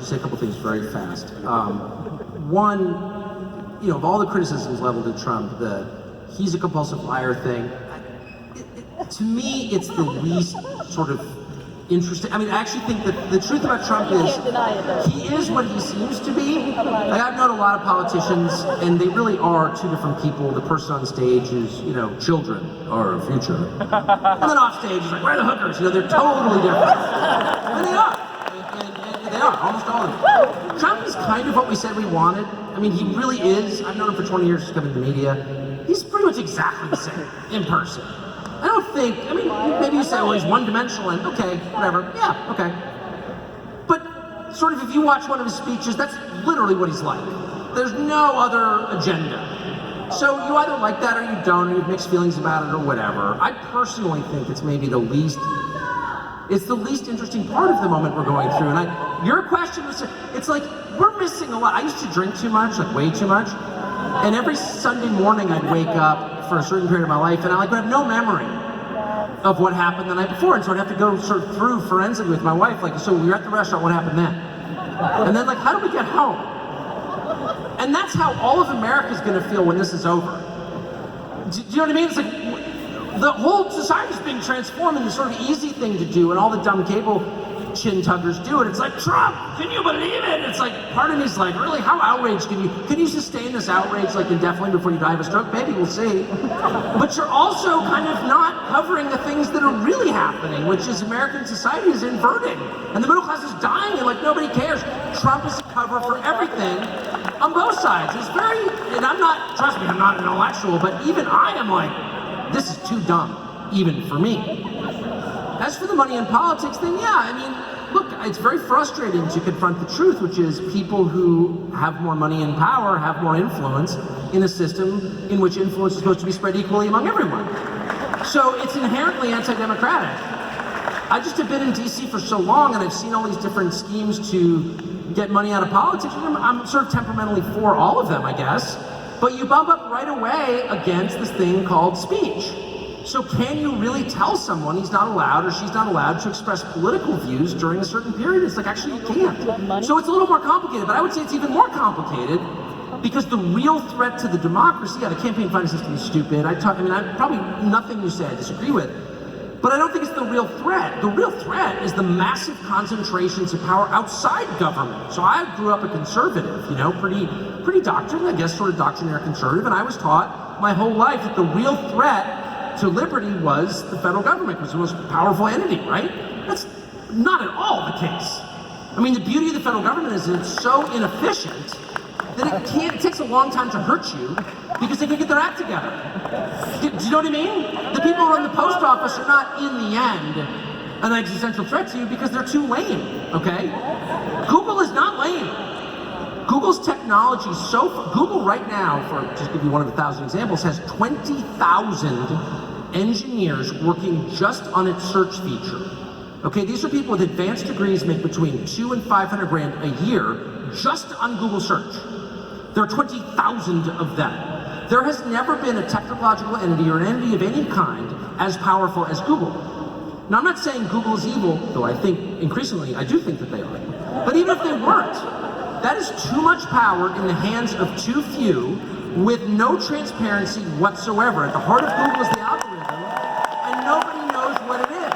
say a couple things very fast. One, you know, of all the criticisms leveled at Trump, the he's a compulsive liar thing, to me, it's the least sort of interesting. I mean, I actually think that the truth about Trump is he is what he seems to be. Like, I've known a lot of politicians, and they really are two different people. The person on stage is, you know, children are our future. And then off stage is like, where are the hookers? You know, they're totally different. And they are. And they are, almost all of them. Trump is kind of what we said we wanted. I mean, he really is. I've known him for 20 years, he's coming to the media. He's pretty much exactly the same in person. I don't think, I mean, maybe you say, well, he's one-dimensional, and okay, whatever, yeah, okay. But sort of if you watch one of his speeches, that's literally what he's like. There's no other agenda. So you either like that or you don't, or you have mixed feelings about it or whatever. I personally think it's maybe the least interesting part of the moment we're going through. And your question was, it's like, we're missing a lot. I used to drink too much, like way too much. And every Sunday morning I'd wake up for a certain period of my life, and I would have no memory of what happened the night before, and so I'd have to go sort of through forensically with my wife, like, so we were at the restaurant, what happened then? And then, like, how do we get home? And that's how all of America's gonna feel when this is over. Do you know what I mean? It's like, the whole society's being transformed into sort of easy thing to do, and all the dumb cable chin tuggers do it. It's like, Trump, can you believe it? It's like, part of me's like, really, how outraged can you sustain this outrage like indefinitely before you die of a stroke? Maybe, we'll see. But you're also kind of not covering the things that are really happening, which is American society is inverting, and the middle class is dying, and like nobody cares. Trump is a cover for everything on both sides. It's very, and I'm not, trust me, I'm not an intellectual, but even I am like, this is too dumb, even for me. As for the money in politics thing, yeah, I mean, look, it's very frustrating to confront the truth, which is people who have more money and power have more influence in a system in which influence is supposed to be spread equally among everyone. So it's inherently anti-democratic. I just have been in DC for so long, and I've seen all these different schemes to get money out of politics, and I'm sort of temperamentally for all of them, I guess. But you bump up right away against this thing called speech. So can you really tell someone he's not allowed or she's not allowed to express political views during a certain period? It's like, actually you can't. So it's a little more complicated, but I would say it's even more complicated because the real threat to the democracy, yeah, the campaign finance system is stupid. Probably nothing you say I disagree with, but I don't think it's the real threat. The real threat is the massive concentrations of power outside government. So I grew up a conservative, you know, pretty doctrinal, I guess, sort of doctrinaire conservative, and I was taught my whole life that the real threat to liberty was the federal government, was the most powerful entity, right? That's not at all the case. I mean, the beauty of the federal government is that it's so inefficient that it takes a long time to hurt you because they can get their act together. Do you know what I mean? The people who run the post office are not, in the end, an existential threat to you because they're too lame, okay? Google is not lame. Google's technology Google right now, for just give you one of 1,000 examples, has 20,000 engineers working just on its search feature. Okay, these are people with advanced degrees, make between $200,000 and $500,000 a year just on Google search. There are 20,000 of them. There has never been a technological entity or an entity of any kind as powerful as Google. Now, I'm not saying Google is evil, though I think increasingly I do think that they are. But even if they weren't, that is too much power in the hands of too few with no transparency whatsoever. At the heart of Google is the algorithm, and nobody knows what it is.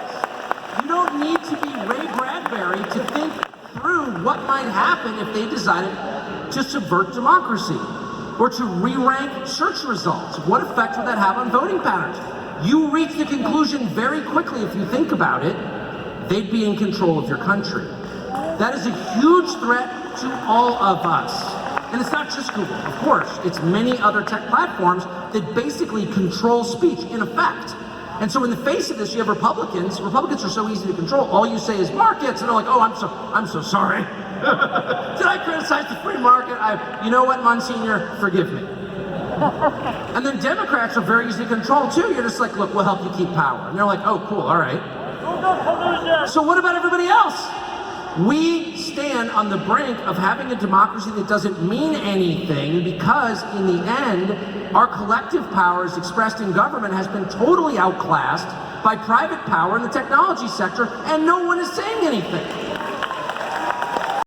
You don't need to be Ray Bradbury to think through what might happen if they decided to subvert democracy or to re-rank search results. What effect would that have on voting patterns? You reach the conclusion very quickly, if you think about it, they'd be in control of your country. That is a huge threat to all of us. And it's not just Google, of course, it's many other tech platforms that basically control speech, in effect. And so in the face of this, you have Republicans are so easy to control. All you say is markets, and they're like, oh, I'm so sorry. Did I criticize the free market? You know what, Monsignor, forgive me. And then Democrats are very easy to control too. You're just like, look, we'll help you keep power. And they're like, oh, cool, all right. So what about everybody else? We stand on the brink of having a democracy that doesn't mean anything because in the end, our collective power as expressed in government has been totally outclassed by private power in the technology sector, and no one is saying anything.